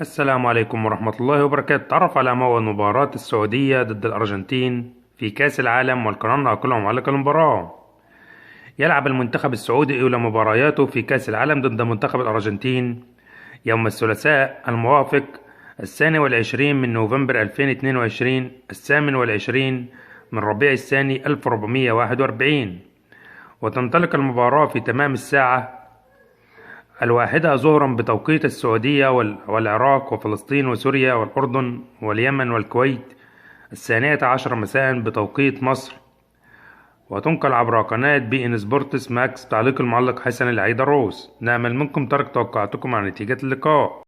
السلام عليكم ورحمة الله وبركاته. تعرف على موعد مباراة السعودية ضد الأرجنتين في كأس العالم، والقرار ناقله معلق المباراة. يلعب المنتخب السعودي أولى مبارياته في كأس العالم ضد منتخب الأرجنتين يوم الثلاثاء الموافق 22 من نوفمبر 2022 28 من ربيع الثاني 1441، وتنطلق المباراة في تمام الساعة 1 ظهرا بتوقيت السعودية والعراق وفلسطين وسوريا والأردن واليمن والكويت 12 مساء بتوقيت مصر، وتنقل عبر قناة بي إن سبورتس ماكس. تعليق المعلق حسن العيد الروس. نأمل منكم ترك توقعاتكم عن نتيجة اللقاء.